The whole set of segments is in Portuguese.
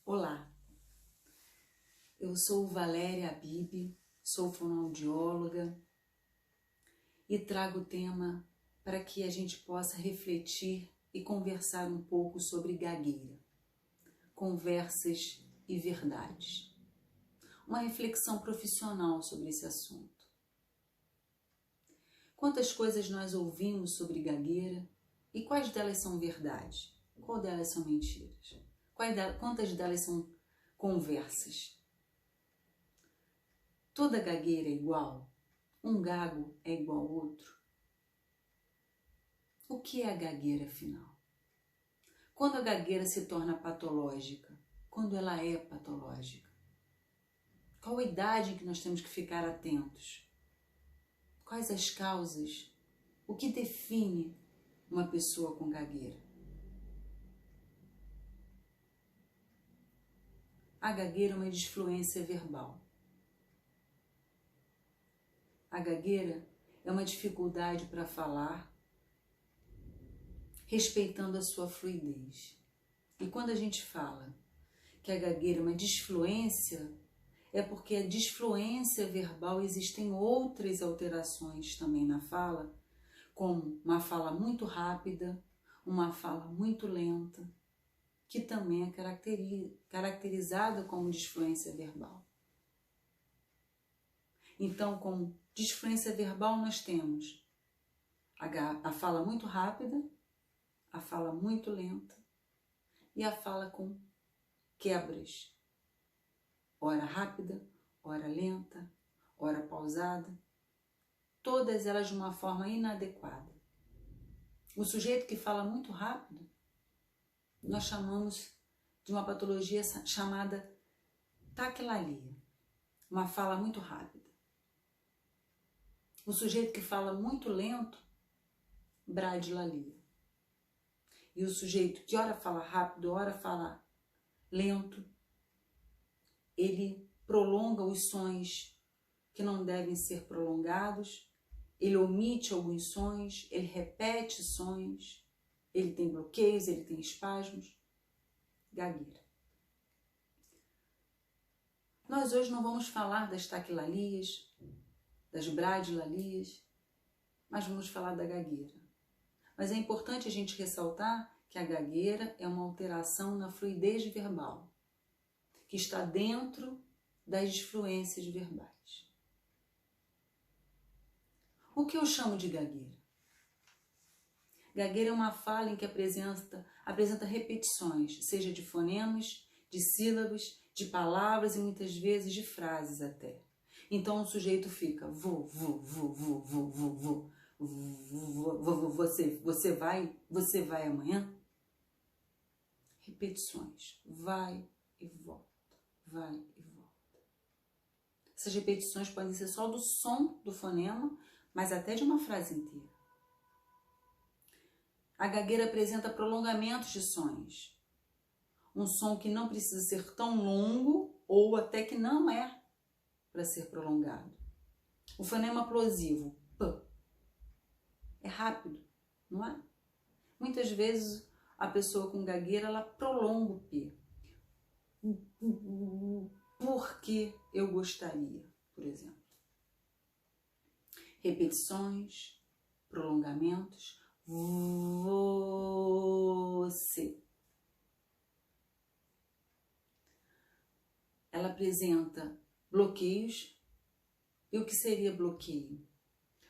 Olá, eu sou Valéria Habib, sou fonoaudióloga e trago o tema para que a gente possa refletir e conversar um pouco sobre gagueira, conversas e verdades. Uma reflexão profissional sobre esse assunto. Quantas coisas nós ouvimos sobre gagueira e quais delas são verdades? Qual delas são mentiras? Quantas delas são conversas? Toda gagueira é igual? Um gago é igual ao outro? O que é a gagueira, afinal? Quando a gagueira se torna patológica? Quando ela é patológica? Qual a idade em que nós temos que ficar atentos? Quais as causas? O que define uma pessoa com gagueira? A gagueira é uma disfluência verbal. A gagueira é uma dificuldade para falar, respeitando a sua fluidez. E quando a gente fala que a gagueira é uma disfluência, é porque a disfluência verbal existem outras alterações também na fala, como uma fala muito rápida, uma fala muito lenta, que também é caracterizada como disfluência verbal. Então, como disfluência verbal, nós temos a fala muito rápida, a fala muito lenta e a fala com quebras. Ora rápida, ora lenta, ora pausada, todas elas de uma forma inadequada. O sujeito que fala muito rápido, nós chamamos de uma patologia chamada taquilalia, uma fala muito rápida. O sujeito que fala muito lento, bradilalia. E o sujeito que ora fala rápido, ora fala lento, ele prolonga os sons que não devem ser prolongados, ele omite alguns sons, ele repete sons, ele tem bloqueios, ele tem espasmos, gagueira. Nós hoje não vamos falar das taquilalias, das bradilalias, mas vamos falar da gagueira. Mas é importante a gente ressaltar que a gagueira é uma alteração na fluidez verbal, que está dentro das disfluências verbais. O que eu chamo de gagueira? Gagueira é uma fala em que apresenta repetições, seja de fonemas, de sílabas, de palavras e muitas vezes de frases até. Então o sujeito fica você vai amanhã? Repetições, vai e volta, vai e volta. Essas repetições podem ser só do som do fonema, mas até de uma frase inteira. A gagueira apresenta prolongamentos de sons. Um som que não precisa ser tão longo ou até que não é para ser prolongado. O fonema plosivo, p, é rápido, não é? Muitas vezes a pessoa com gagueira, ela prolonga o p. Porque eu gostaria, por exemplo. Repetições, prolongamentos, você. Ela apresenta bloqueios. E o que seria bloqueio?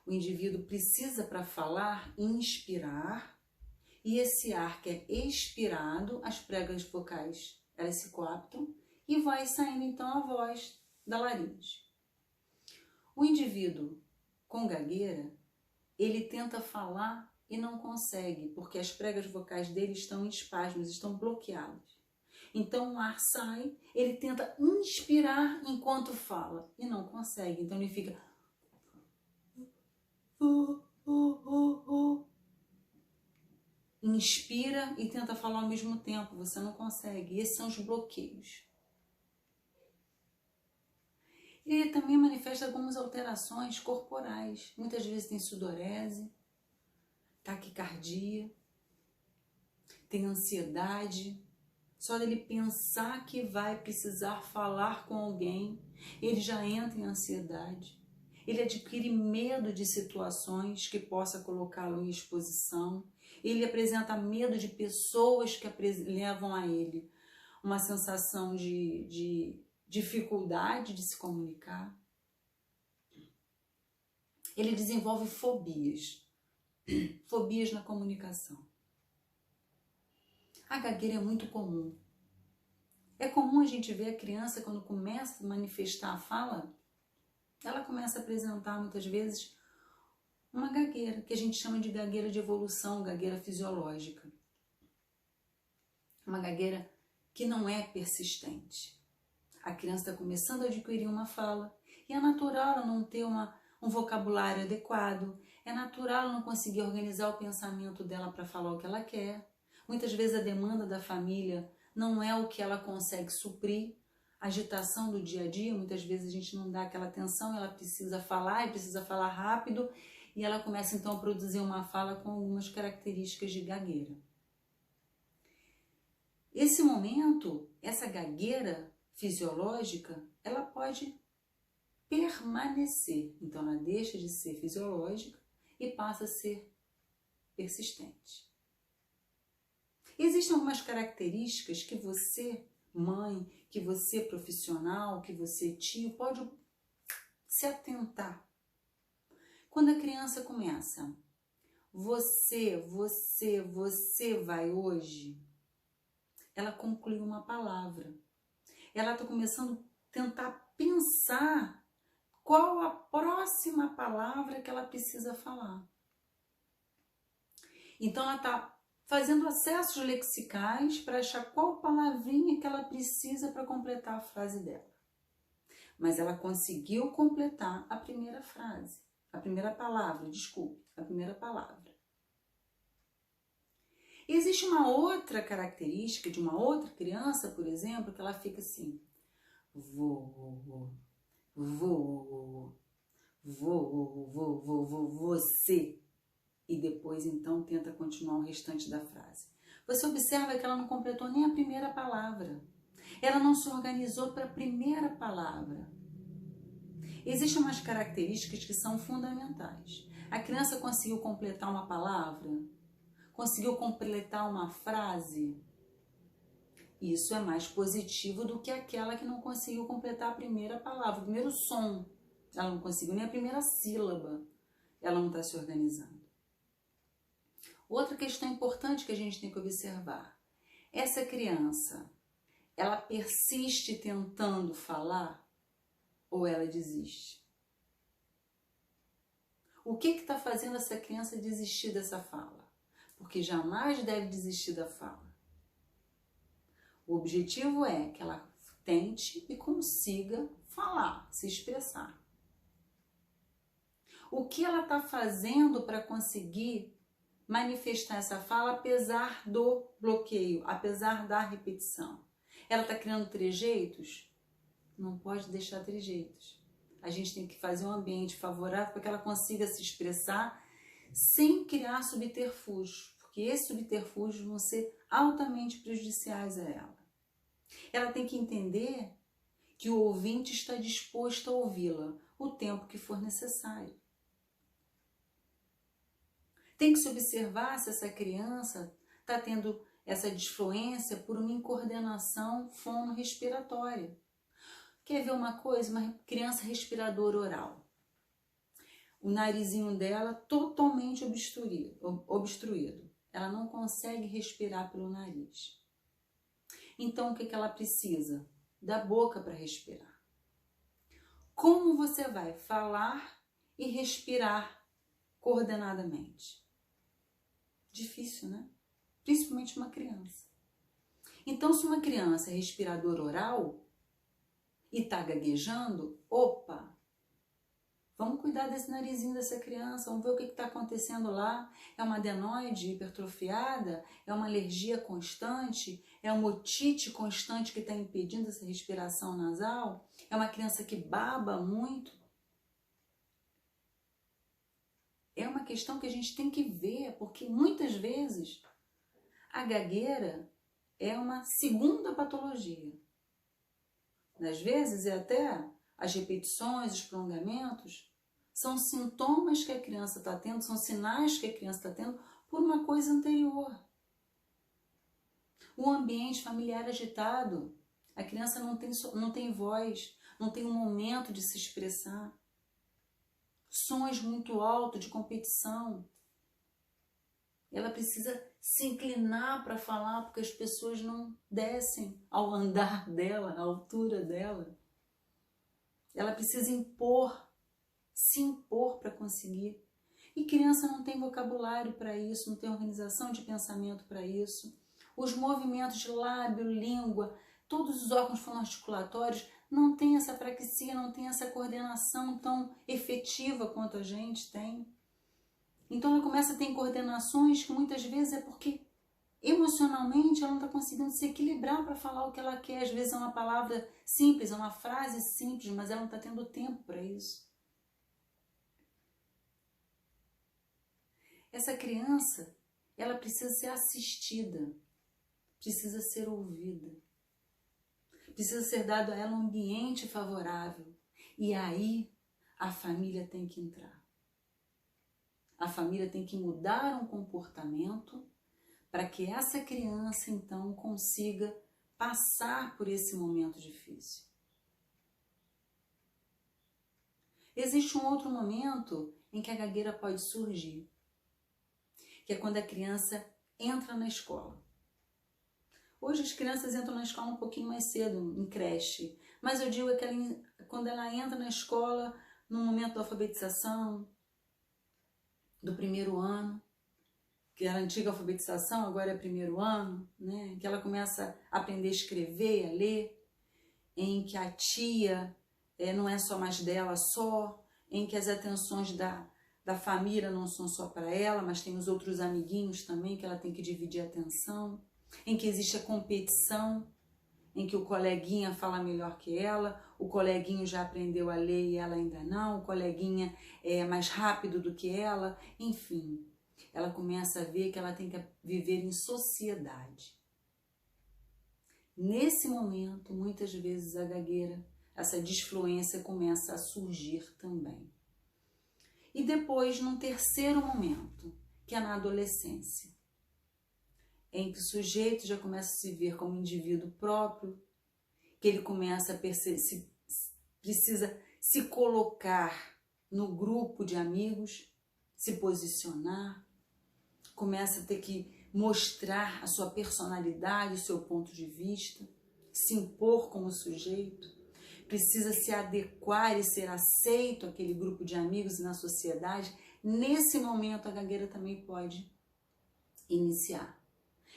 O indivíduo precisa, para falar, inspirar, e esse ar que é expirado, as pregas vocais, elas se coaptam, e vai saindo então a voz da laringe. O indivíduo com gagueira, ele tenta falar e não consegue, porque as pregas vocais dele estão em espasmos, estão bloqueadas. Então o ar sai, ele tenta inspirar enquanto fala e não consegue. Então ele fica inspira e tenta falar ao mesmo tempo, você não consegue. Esses são os bloqueios. Ele também manifesta algumas alterações corporais. Muitas vezes tem sudorese, taquicardia, tem ansiedade, Só dele pensar que vai precisar falar com alguém, ele já entra em ansiedade. Ele adquire medo de situações que possa colocá-lo em exposição. Ele apresenta medo de pessoas que levam a ele uma sensação de dificuldade de se comunicar. Ele desenvolve fobias na comunicação. A gagueira é muito comum. É comum a gente ver a criança, quando começa a manifestar a fala, ela começa a apresentar muitas vezes uma gagueira, que a gente chama de gagueira de evolução, gagueira fisiológica. Uma gagueira que não é persistente. A criança está começando a adquirir uma fala e é natural ela não ter um vocabulário adequado, é natural ela não conseguir organizar o pensamento dela para falar o que ela quer. Muitas vezes a demanda da família não é o que ela consegue suprir. A agitação do dia a dia, muitas vezes a gente não dá aquela atenção, ela precisa falar e precisa falar rápido e ela começa então a produzir uma fala com algumas características de gagueira. Esse momento, essa gagueira fisiológica, ela pode permanecer. Então ela deixa de ser fisiológica e passa a ser persistente. Existem algumas características que você, mãe, que você, profissional, que você, tio, pode se atentar. Quando a criança começa, você vai hoje, ela concluiu uma palavra. Ela está começando a tentar pensar qual a próxima palavra que ela precisa falar. Então ela está fazendo acessos lexicais para achar qual palavrinha que ela precisa para completar a frase dela. Mas ela conseguiu completar a primeira frase, a primeira palavra, a primeira palavra. Existe uma outra característica de uma outra criança, por exemplo, que ela fica assim, você. E depois, então, tenta continuar o restante da frase. Você observa que ela não completou nem a primeira palavra. Ela não se organizou para a primeira palavra. Existem umas características que são fundamentais. A criança conseguiu completar uma palavra? Conseguiu completar uma frase? Isso é mais positivo do que aquela que não conseguiu completar a primeira palavra, o primeiro som. Ela não conseguiu nem a primeira sílaba. Ela não está se organizando. Outra questão importante que a gente tem que observar. Essa criança, ela persiste tentando falar ou ela desiste? O que está fazendo essa criança desistir dessa fala? Porque jamais deve desistir da fala. O objetivo é que ela tente e consiga falar, se expressar. O que ela está fazendo para conseguir manifestar essa fala apesar do bloqueio, apesar da repetição? Ela está criando trejeitos? Não pode deixar trejeitos. A gente tem que fazer um ambiente favorável para que ela consiga se expressar sem criar subterfúgios, porque esses subterfúgios vão ser altamente prejudiciais a ela. Ela tem que entender que o ouvinte está disposto a ouvi-la o tempo que for necessário. Tem que se observar se essa criança está tendo essa disfluência por uma incoordenação fono-respiratória. Quer ver uma coisa? Uma criança respiradora oral. O narizinho dela totalmente obstruído. Ela não consegue respirar pelo nariz. Então, o que ela precisa? Da boca para respirar. Como você vai falar e respirar coordenadamente? Difícil, né? Principalmente uma criança. Então, se uma criança é respiradora oral e está gaguejando, opa, vamos cuidar desse narizinho dessa criança, vamos ver o que está acontecendo lá. É uma adenoide hipertrofiada? É uma alergia constante? É uma otite constante que está impedindo essa respiração nasal? É uma criança que baba muito? É uma questão que a gente tem que ver, porque muitas vezes a gagueira é uma segunda patologia. Às vezes, até as repetições, os prolongamentos, são sintomas que a criança está tendo, são sinais que a criança está tendo por uma coisa anterior. O ambiente familiar agitado, a criança não tem voz, não tem um momento de se expressar. Sons muito altos de competição. Ela precisa se inclinar para falar porque as pessoas não descem ao andar dela, à altura dela. Ela precisa se impor para conseguir. E criança não tem vocabulário para isso, não tem organização de pensamento para isso. Os movimentos de lábio, língua, todos os órgãos fonoarticulatórios não tem essa praxia, não tem essa coordenação tão efetiva quanto a gente tem. Então ela começa a ter coordenações que muitas vezes é porque emocionalmente ela não está conseguindo se equilibrar para falar o que ela quer. Às vezes é uma palavra simples, é uma frase simples, mas ela não está tendo tempo para isso. Essa criança, ela precisa ser assistida, precisa ser ouvida, precisa ser dado a ela um ambiente favorável. E aí a família tem que entrar. A família tem que mudar um comportamento para que essa criança, então, consiga passar por esse momento difícil. Existe um outro momento em que a gagueira pode surgir, que é quando a criança entra na escola. Hoje as crianças entram na escola um pouquinho mais cedo, em creche, mas eu digo que quando ela entra na escola, no momento da alfabetização, do primeiro ano, que era a antiga alfabetização, agora é primeiro ano, né? Que ela começa a aprender a escrever, a ler, em que a tia não é só mais dela só, em que as atenções da família não são só para ela, mas tem os outros amiguinhos também que ela tem que dividir a atenção, em que existe a competição, em que o coleguinha fala melhor que ela, o coleguinho já aprendeu a ler e ela ainda não, o coleguinha é mais rápido do que ela, enfim. Ela começa a ver que ela tem que viver em sociedade. Nesse momento, muitas vezes a gagueira, essa disfluência começa a surgir também. E depois, num terceiro momento, que é na adolescência, em que o sujeito já começa a se ver como indivíduo próprio, que ele começa a precisa se colocar no grupo de amigos, se posicionar, começa a ter que mostrar a sua personalidade, o seu ponto de vista, se impor como sujeito, precisa se adequar e ser aceito àquele grupo de amigos e na sociedade. Nesse momento a gagueira também pode iniciar.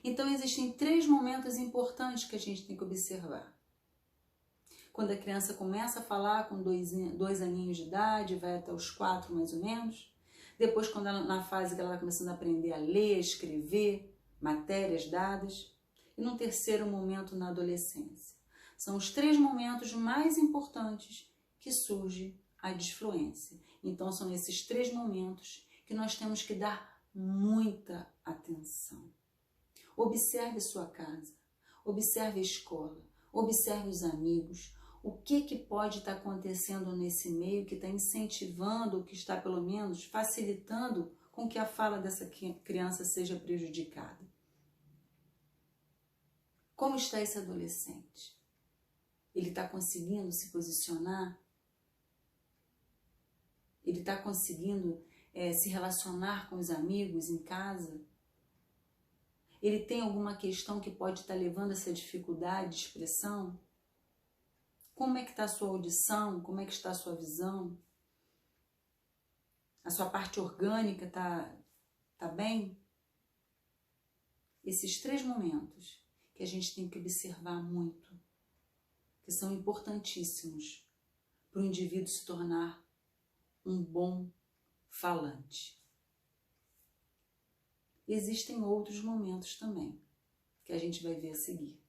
Então existem 3 momentos importantes que a gente tem que observar. Quando a criança começa a falar com 2 aninhos de idade, vai até os 4 mais ou menos. Depois, quando ela, na fase que ela está começando a aprender a ler, a escrever, matérias dadas. E no terceiro momento, na adolescência. São os 3 momentos mais importantes que surge a disfluência. Então, são esses 3 momentos que nós temos que dar muita atenção. Observe a sua casa, observe a escola, observe os amigos. O que pode estar acontecendo nesse meio que está incentivando, ou que está pelo menos facilitando com que a fala dessa criança seja prejudicada? Como está esse adolescente? Ele está conseguindo se posicionar? Ele está conseguindo se relacionar com os amigos em casa? Ele tem alguma questão que pode estar levando a essa dificuldade de expressão? Como é que está a sua audição? Como é que está a sua visão? A sua parte orgânica tá bem? Esses 3 momentos que a gente tem que observar muito, que são importantíssimos para o indivíduo se tornar um bom falante. Existem outros momentos também, que a gente vai ver a seguir.